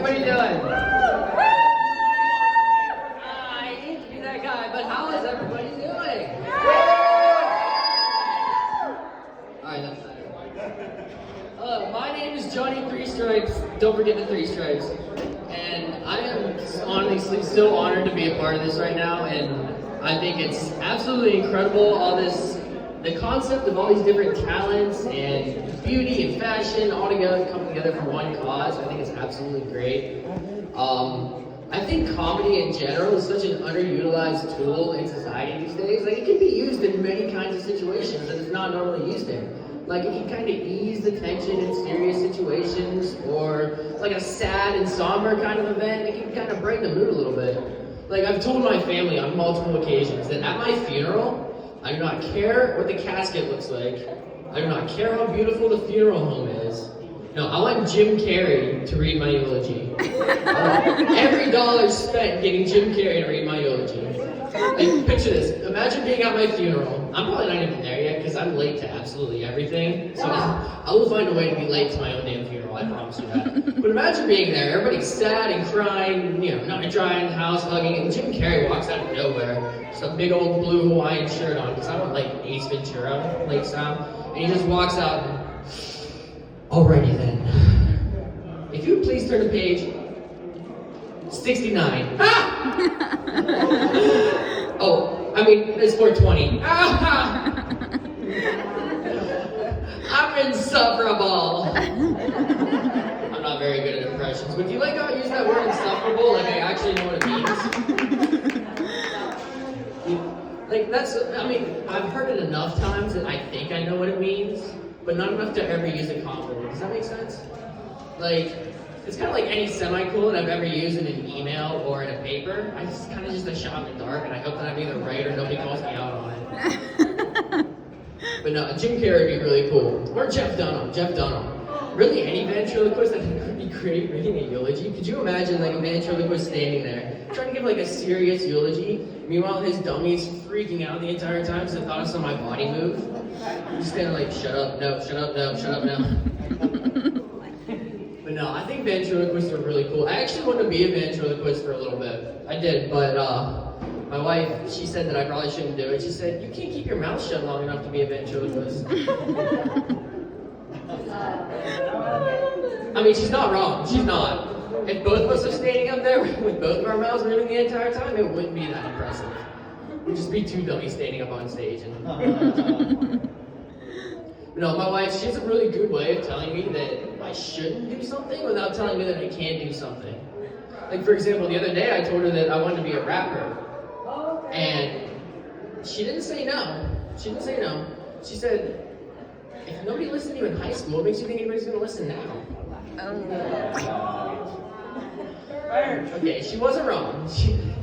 everybody doing? I hate to be that guy, but how is everybody doing? Alright, that's better. My name is Johnny3Stripes. Don't forget the 3 stripes. And I am honestly so honored to be a part of this right now, and I think it's absolutely incredible, the concept of all these different talents and beauty and fashion all together, coming together for one cause. I think it's absolutely great. I think comedy in general is such an underutilized tool in society these days. Like, it can be used in many kinds of situations that it's not normally used in. Like, it can kind of ease the tension in serious situations, or like a sad and somber kind of event. It can kind of brighten the mood a little bit. Like, I've told my family on multiple occasions that at my funeral, I do not care what the casket looks like. I do not care how beautiful the funeral home is. No, I want Jim Carrey to read my eulogy. Every dollar spent getting Jim Carrey to read my eulogy. Like, picture this. Imagine being at my funeral. I'm probably not even there yet because I'm late to absolutely everything. So I will find a way to be late to my own damn funeral, I promise you that. But imagine being there. Everybody's sad and crying, not dry in the house, hugging, and Jim Carrey walks out of nowhere. Just a big old blue Hawaiian shirt on, because I want like Ace Ventura, late style. And he just walks out and, alrighty then. If you would please turn to page 69. Ah! Oh, I mean, it's 420. Ah! I'm insufferable. I'm not very good at impressions, but do you like how I use that word insufferable? Like, I actually know what it means. Like, I've heard it enough times that I think I know what it means, but not enough to ever use it confidently. Does that make sense? Like, it's kind of like any semicolon I've ever used in an email or in a paper. I just kind of a shot in the dark, and I hope that I'm either right or nobody calls me out on it. But no, Jim Carrey would be really cool. Or Jeff Dunham. Really, any ventriloquist that would be great reading a eulogy. Could you imagine like a ventriloquist standing there, trying to give like a serious eulogy? Meanwhile, his dummy's freaking out the entire time because the thought of some of my body move. I'm just kind of like, shut up, no, shut up, no, shut up, no. But no, I think ventriloquists are really cool. I actually wanted to be a ventriloquist for a little bit. I did, but my wife, she said that I probably shouldn't do it. She said, you can't keep your mouth shut long enough to be a ventriloquist. I mean, she's not wrong. She's not. If both of us are standing up there with both of our mouths moving the entire time, it wouldn't be that impressive. We'd just be two dummies standing up on stage. No, my wife, she has a really good way of telling me that I shouldn't do something without telling me that I can do something. Like, for example, the other day I told her that I wanted to be a rapper. And she didn't say no. She said, if nobody listened to you in high school, what makes you think anybody's going to listen now? Okay, she wasn't wrong.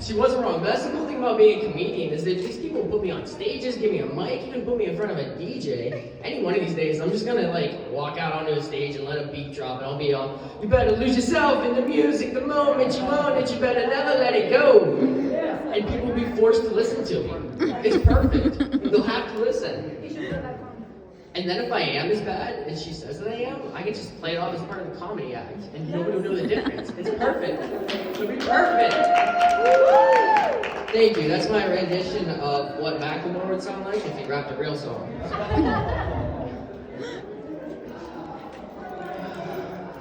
She wasn't wrong. But that's the cool thing about being a comedian is that these people put me on stages, give me a mic, even put me in front of a DJ. Any one of these days, I'm just gonna like walk out onto a stage and let a beat drop, and I'll be all, you better lose yourself in the music the moment you own it, you better never let it go. And people will be forced to listen to me. It's perfect. They'll have to listen. And then if I am as bad as she says that I am, I can just play it off as part of the comedy act, and nobody will know the difference. It's perfect. It'll be perfect. Thank you. That's my rendition of what Macklemore would sound like if he rapped a real song.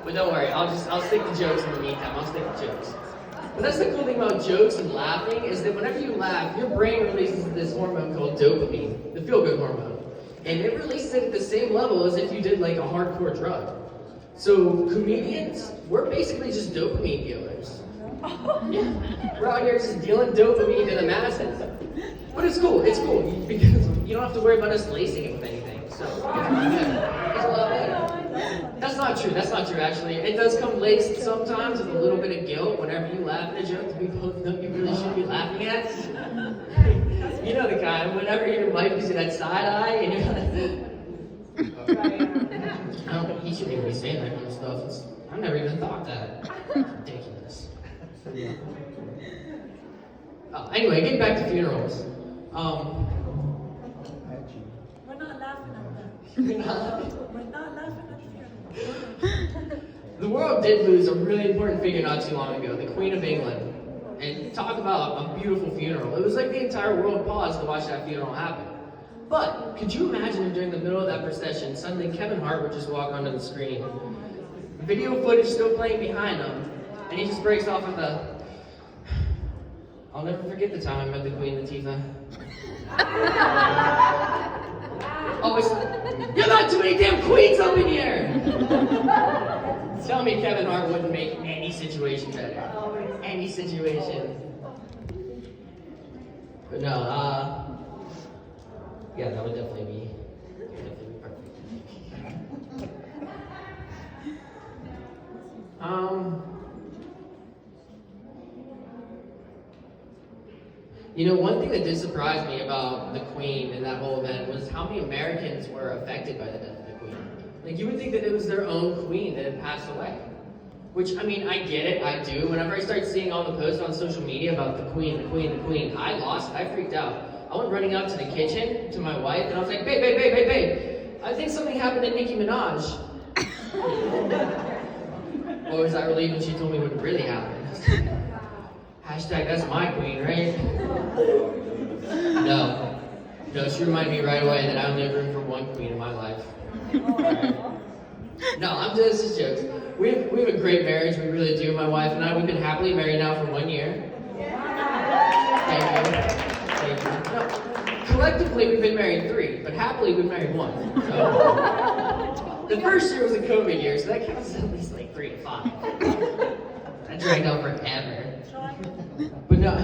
But don't worry, I'll stick to jokes in the meantime. I'll stick to jokes. But that's the cool thing about jokes and laughing is that whenever you laugh, your brain releases this hormone called dopamine, the feel-good hormone. And it releases it at the same level as if you did like a hardcore drug. So comedians, we're basically just dopamine dealers. Yeah. We're out here just dealing dopamine to the masses. But it's cool because you don't have to worry about us lacing it with anything. So it's a lot better. That's not true actually. It does come laced sometimes with a little bit of guilt whenever you laugh at a joke that we both know you really shouldn't be laughing at. You know the kind, whenever your wife gives you that side eye and you're like, I don't think he should even be saying that kind of stuff. I've never even thought that. Ridiculous. Anyway, getting back to funerals. We're not laughing at that. You're not laughing? We're not laughing at the funeral. The world did lose a really important figure not too long ago, the Queen of England. And talk about a beautiful funeral. It was like the entire world paused to watch that funeral happen. But could you imagine if during the middle of that procession, suddenly Kevin Hart would just walk onto the screen, video footage still playing behind him, and he just breaks off with a, "I'll never forget the time I met the Queen Latifah." Oh, you're not too many damn queens up in here! Tell me Kevin Hart wouldn't make any situation better. Any situation. But no, yeah, that would definitely be perfect. You know, one thing that did surprise me about the Queen and that whole event was how many Americans were affected by the death of the Queen. Like, you would think that it was their own Queen that had passed away. Which, I mean, I get it, I do. Whenever I start seeing all the posts on social media about the Queen, I freaked out. I went running out to the kitchen to my wife and I was like, babe, I think something happened to Nicki Minaj. Boy, was I relieved when she told me what really happened. Hashtag, that's my queen, right? No, she reminded me right away that I only have room for one queen in my life. Right. No, this is jokes. We have a great marriage, we really do, my wife and I. We've been happily married now for 1 year. Thank you. No, collectively, we've been married 3, but happily, we've married 1. So, the first year was a COVID year, so that counts as at least like 3 to 5. That dragged on forever. But no,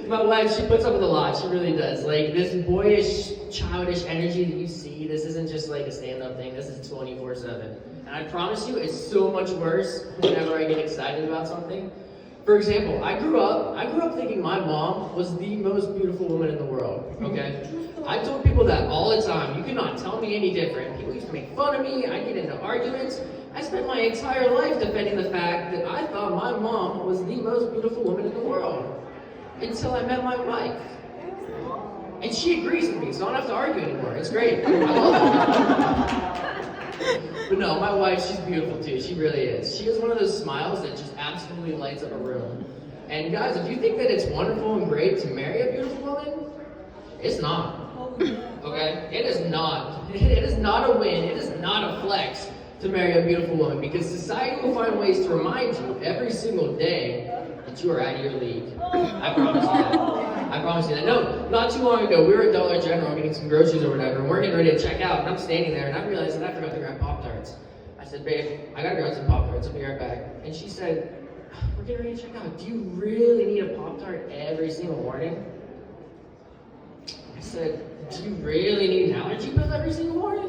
my wife, she puts up with a lot, she really does. Like, this boyish, childish energy that you see, this isn't just like a stand-up thing, this is 24/7. And I promise you, it's so much worse whenever I get excited about something. For example, I grew up thinking my mom was the most beautiful woman in the world, okay? I told people that all the time. You cannot tell me any different. People used to make fun of me, I'd get into arguments. I spent my entire life defending the fact that I thought my mom was the most beautiful woman in the world. Until I met my wife. And she agrees with me, so I don't have to argue anymore. It's great. I love her. But no, my wife, she's beautiful too. She really is. She has one of those smiles that just absolutely lights up a room. And guys, if you think that it's wonderful and great to marry a beautiful woman, it's not. Okay? It is not. It is not a win. It is not a flex to marry a beautiful woman, because society will find ways to remind you every single day that you are out of your league. I promise you that. I promise you that. No, not too long ago, we were at Dollar General getting some groceries or whatever, and we're getting ready to check out, and I'm standing there, and I realized that I forgot to grab Pop-Tarts. I said, babe, I gotta grab some Pop-Tarts, I'll be right back. And she said, we're getting ready to check out. Do you really need a Pop-Tart every single morning? I said, do you really need an allergy pill every single morning?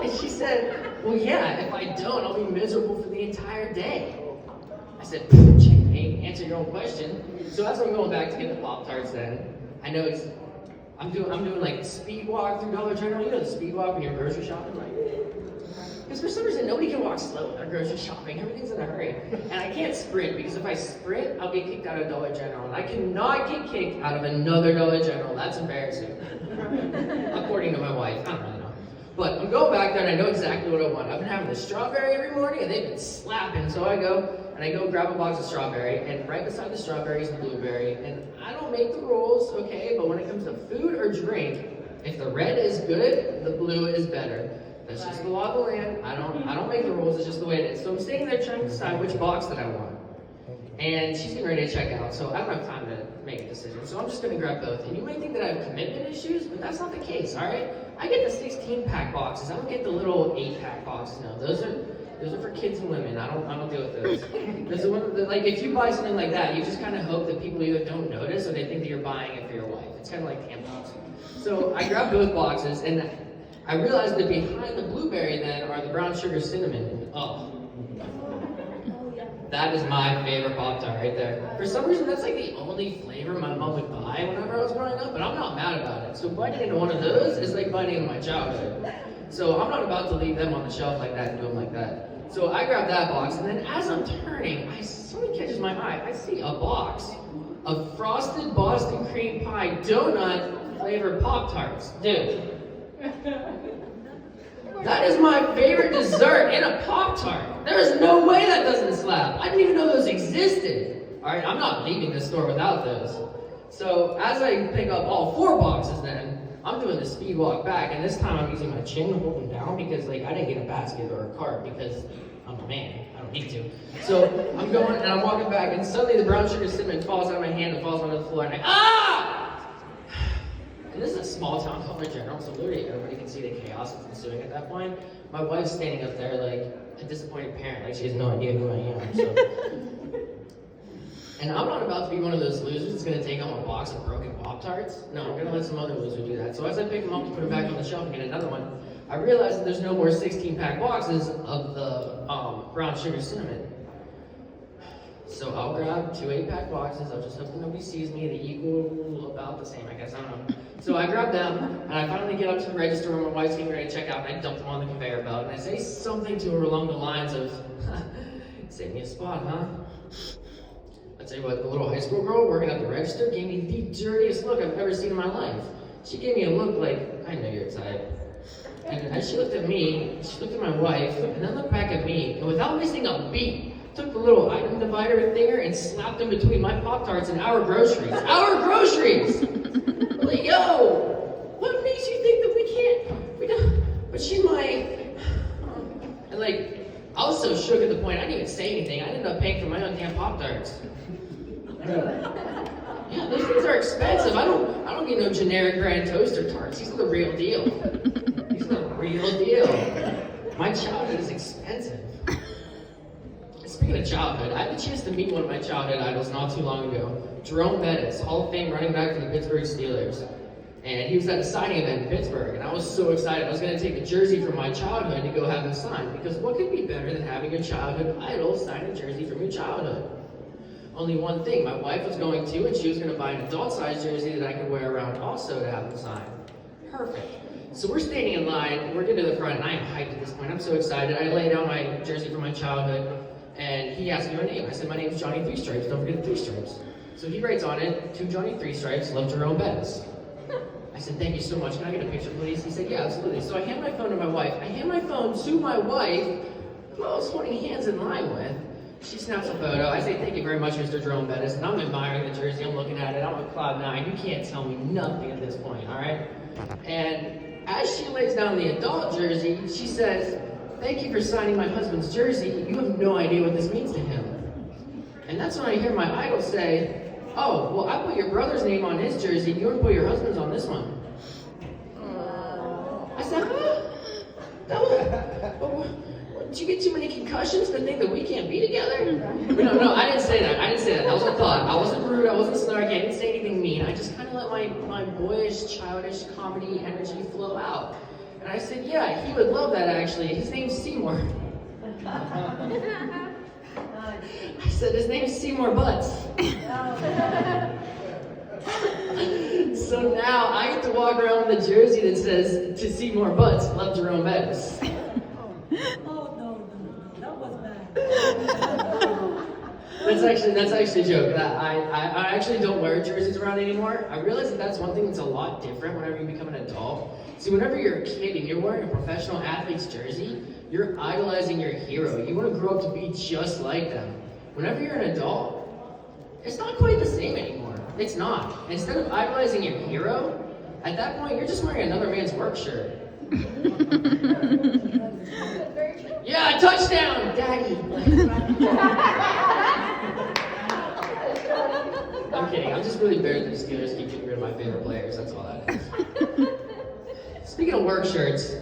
And she said, well, yeah, if I don't, I'll be miserable for the entire day. I said, checkmate, answer your own question. So as I'm going back to get the Pop-Tarts then, I know I'm doing like speed walk through Dollar General. You know the speed walk when you're grocery shopping? Like, because for some reason, nobody can walk slow when they're grocery shopping. Everything's in a hurry. And I can't sprint, because if I sprint, I'll get kicked out of Dollar General. And I cannot get kicked out of another Dollar General. That's embarrassing. According to my wife. I don't really know. But I'm going back there and I know exactly what I want. I've been having the strawberry every morning and they've been slapping. So I go grab a box of strawberry, and right beside the strawberry is the blueberry. And I don't make the rules, okay? But when it comes to food or drink, if the red is good, the blue is better. That's just the law of the land. I don't make the rules, it's just the way it is. So I'm sitting there trying to decide which box that I want. And she's getting ready to check out, so I don't have time to make a decision. So I'm just gonna grab both. And you may think that I have commitment issues, but that's not the case, all right? I get the 16-pack boxes. I don't get the little 8-pack boxes. No, those are for kids and women. I don't deal with those. Those are one that, like, if you buy something like that, you just kind of hope that people either don't notice or they think that you're buying it for your wife. It's kind of like tampons. So I grabbed both boxes, and I realized that behind the blueberry then are the brown sugar cinnamon. And, oh. That is my favorite Pop-Tart right there. For some reason, that's like the only flavor my mom would buy whenever I was growing up, but I'm not mad about it. So biting into one of those is like biting into my childhood. So I'm not about to leave them on the shelf like that and do them like that. So I grab that box, and then as I'm turning, something catches my eye. I see a box of frosted Boston cream pie donut flavored Pop-Tarts. Dude. That is my favorite dessert and a Pop-Tart. There is no way that doesn't slap. I didn't even know those existed. All right, I'm not leaving this store without those. So as I pick up all 4 boxes then, I'm doing the speed walk back, and this time I'm using my chin to hold them down because like I didn't get a basket or a cart because I'm a man. I don't need to. So I'm going and I'm walking back, and suddenly the brown sugar cinnamon falls out of my hand and falls onto the floor, and and this is a small town called General, so literally everybody can see the chaos that's ensuing at that point. My wife's standing up there like a disappointed parent, like she has no idea who I am. So. And I'm not about to be one of those losers that's gonna take home a box of broken Pop-Tarts. No, I'm gonna let some other loser do that. So as I pick them up to put them back on the shelf and get another one, I realize that there's no more 16-pack boxes of the brown sugar cinnamon. So I'll grab 2 8-pack boxes. I'll just hope that nobody sees me. They equal about the same, I guess. I don't know. So I grab them, and I finally get up to the register where my wife's getting ready to check out, and I dump them on the conveyor belt, and I say something to her along the lines of, "Save me a spot, huh?" I tell you what, the little high school girl working at the register gave me the dirtiest look I've ever seen in my life. She gave me a look like, "I know your type." And as she looked at me, she looked at my wife, and then looked back at me, and without missing a beat, took the little item divider thinger and slapped them between my Pop-Tarts and our groceries. Our groceries! Like, yo, what makes you think that we don't, but she's and like, I was so shook at the point, I didn't even say anything. I ended up paying for my own damn Pop-Tarts. Yeah, those things are expensive. I don't get no generic grand toaster tarts. These are the real deal. These are the real deal. My childhood is expensive. Speaking of childhood, I had the chance to meet one of my childhood idols not too long ago. Jerome Bettis, Hall of Fame running back for the Pittsburgh Steelers. And he was at a signing event in Pittsburgh, and I was so excited. I was going to take a jersey from my childhood to go have him signed, because what could be better than having your childhood idol sign a jersey from your childhood? Only one thing, my wife was going to, and she was going to buy an adult-sized jersey that I could wear around also to have him signed. Perfect. So we're standing in line, we're getting to the front, and I am hyped at this point. I'm so excited. I lay down my jersey from my childhood, and he asked me my name. I said, "My name is Johnny3Stripes, don't forget the 3 stripes." So he writes on it, "To Johnny3Stripes, love Jerome Bettis." I said, "Thank you so much, can I get a picture please?" He said, "Yeah, absolutely." So I hand my phone to my wife. I hand my phone to my wife, who I was holding hands in line with. She snaps a photo. I say, "Thank you very much, Mr. Jerome Bettis," and I'm admiring the jersey, I'm looking at it, I'm on cloud 9. You can't tell me nothing at this point, all right? And as she lays down the adult jersey, she says, "Thank you for signing my husband's jersey. You have no idea what this means to him." And that's when I hear my idol say, "Oh, well, I put your brother's name on his jersey. You wouldn't put your husband's on this one." I said, "Huh? Did you get too many concussions to think that we can't be together?" No, I didn't say that. That was a thought. I wasn't rude. I wasn't snarky. I didn't say anything mean. I just kind of let my boyish, childish comedy energy flow out. And I said, "Yeah, he would love that actually. His name's Seymour." I said, "His name's Seymour Butts." So now I get to walk around with a jersey that says, "To Seymour Butts, love Jerome Bettis." Oh, no, that was bad. That's actually a joke. I actually don't wear jerseys around anymore. I realize that that's one thing that's a lot different whenever you become an adult. See, whenever you're a kid and you're wearing a professional athlete's jersey, you're idolizing your hero. You want to grow up to be just like them. Whenever you're an adult, it's not quite the same anymore. It's not. Instead of idolizing your hero, at that point, you're just wearing another man's work shirt. Yeah, touchdown, Daddy. I'm kidding. I'm just really buried that the Steelers keep getting rid of my favorite players. That's all that is. Speaking of work shirts,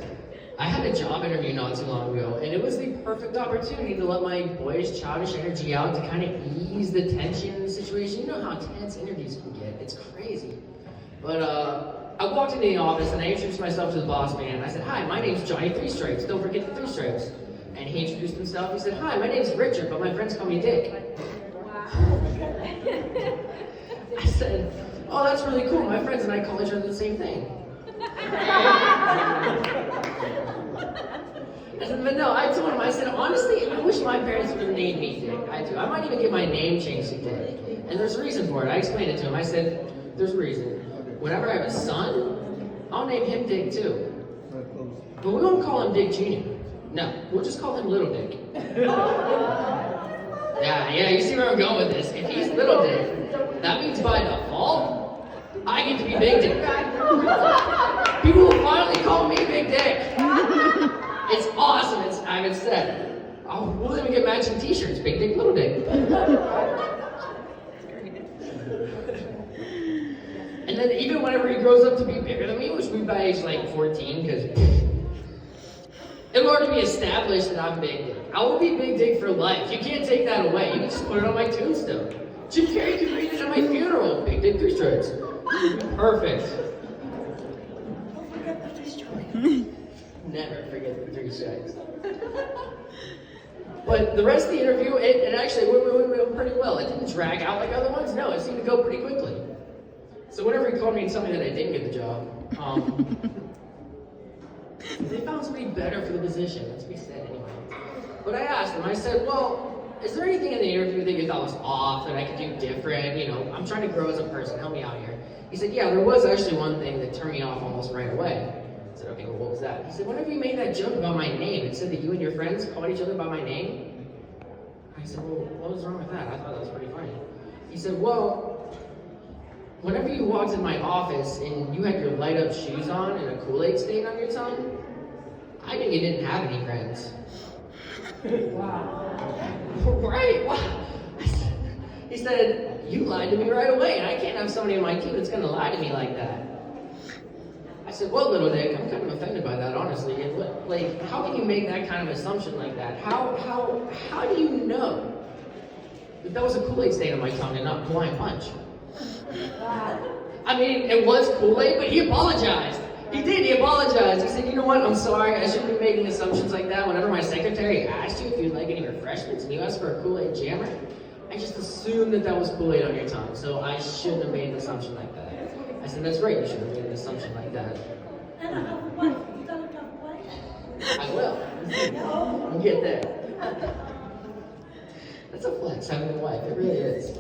I had a job interview not too long ago, and it was the perfect opportunity to let my boyish, childish energy out to kind of ease the tension in the situation. You know how tense interviews can get. It's crazy. But I walked into the office and I introduced myself to the boss man. I said, "Hi, my name's Johnny3Stripes. Don't forget the 3 stripes." And he introduced himself. He said, "Hi, my name's Richard, but my friends call me Dick." I said, "Oh, that's really cool. My friends and I call each other the same thing." But no, I told him, I said, "Honestly, I wish my parents would have named me Dick. I do. I might even get my name changed to Dick. And there's a reason for it." I explained it to him. I said, "There's a reason. Whenever I have a son, I'll name him Dick too." But we won't call him Dick Jr. No, we'll just call him Little Dick. Yeah, you see where I'm going with this. If he's Little Dick, that means by default, I get to be Big Dick. People will finally call me Big Dick. It's awesome. I haven't said. We'll even get matching t-shirts, Big Dick, Little Dick. And then even whenever he grows up to be bigger than me, which will be by age like 14, because in order to be established that I'm Big Dick, I will be Big Dick for life. You can't take that away. You can just put it on my tombstone. Jim Carrey could read it at my funeral. Big Dick 3-Stripes. Perfect. Don't forget the 3 stripes. Never forget the 3 stripes. But the rest of the interview, it actually went pretty well. It didn't drag out like other ones. No, it seemed to go pretty quickly. So whenever he called me and told me that I didn't get the job, they found somebody better for the position. That's what he said anyway. But I asked him, I said, well, is there anything in the interview that you thought was off, that I could do different? You know, I'm trying to grow as a person. Help me out here. He said, yeah, there was actually one thing that turned me off almost right away. I said, okay, well, what was that? He said, whenever you made that joke about my name, it said that you and your friends called each other by my name. I said, well, what was wrong with that? I thought that was pretty funny. He said, well, whenever you walked in my office and you had your light-up shoes on and a Kool-Aid stain on your tongue, I knew you didn't have any friends. Wow. Right? Wow. He said, you lied to me right away, and I can't have somebody on my team that's going to lie to me like that. I said, well, Little Dick, I'm kind of offended by that, honestly. Like, how can you make that kind of assumption like that? How do you know that was a Kool-Aid stain on my tongue and not Hawaiian Punch? I mean, it was Kool-Aid, but he apologized. He did, he apologized. He said, you know what, I'm sorry, I shouldn't be making assumptions like that. Whenever my secretary asked you if you'd like any refreshments and you asked for a Kool-Aid jammer, I just assumed that was Kool-Aid on your tongue, so I shouldn't have made an assumption like that. I said, that's right, you shouldn't have made an assumption like that. And I have a wife. You don't have a wife? I will. We'll get there. That's a flex, having a wife, it really is.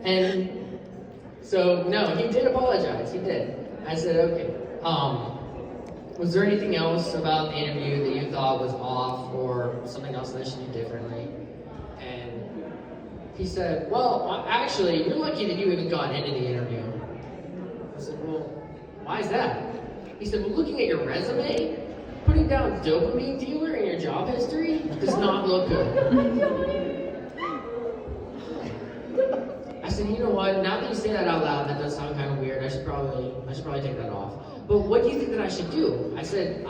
And so, no, he did apologize, he did. I said, okay, was there anything else about the interview that you thought was off or something else that I should do differently? And he said, well, actually, you're lucky that you even got into the interview. I said, well, why is that? He said, well, looking at your resume, putting down dopamine dealer in your job history does not look good. I said, you know what, now that you say that out loud, that does sound kind of weird. I should probably take that off. But what do you think that I should do? I said,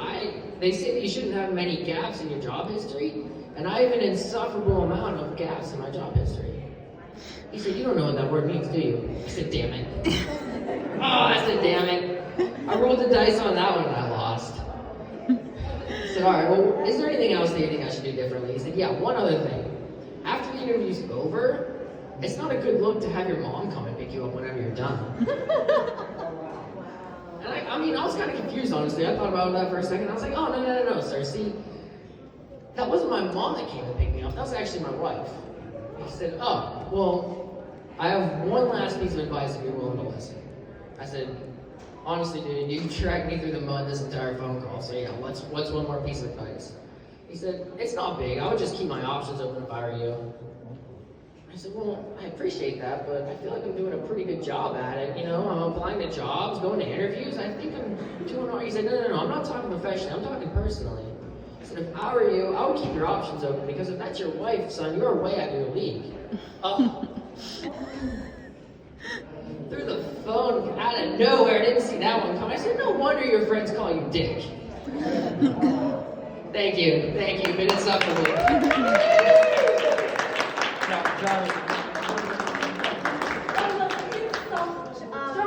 they say that you shouldn't have many gaps in your job history, and I have an insufferable amount of gaps in my job history. He said, you don't know what that word means, do you? I said, damn it. I said, damn it. I rolled the dice on that one and I lost. I said, all right, well, is there anything else that you think I should do differently? He said, yeah, one other thing. After the interview's over, it's not a good look to have your mom come and pick you up whenever you're done. And I mean, I was kind of confused, honestly. I thought about that for a second. I was like, oh, no, sir. See, that wasn't my mom that came to pick me up. That was actually my wife. He said, oh, well, I have one last piece of advice if you're willing to listen. I said, honestly, dude, you dragged me through the mud this entire phone call, so yeah, what's one more piece of advice? He said, it's not big. I would just keep my options open if I were you. I said, well, I appreciate that, but I feel like I'm doing a pretty good job at it. You know, I'm applying to jobs, going to interviews. I think I'm doing all right. He said, no, I'm not talking professionally. I'm talking personally. I said, if I were you, I would keep your options open, because if that's your wife, son, you're way out of your league. Through the phone, out of nowhere, I didn't see that one come. I said, no wonder your friends call you Dick. Thank you, but it's up for me.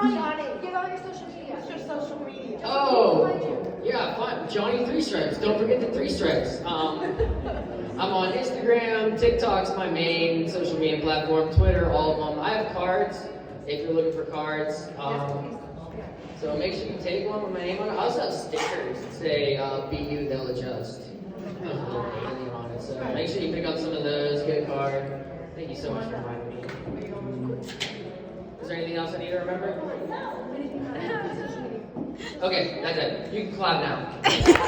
Johnny, give out your social media. your social media. Oh, yeah, fine. Johnny3Stripes. Don't forget the 3 stripes. I'm on Instagram, TikTok's my main social media platform, Twitter, all of them. I have cards if you're looking for cards. So make sure you take one with my name on it. I also have stickers that say, be you, they'll adjust. On it. So make sure you pick up some of those, get a card. Thank you so much for inviting me. Is there anything else I need to remember? Okay, that's it. You can clap now.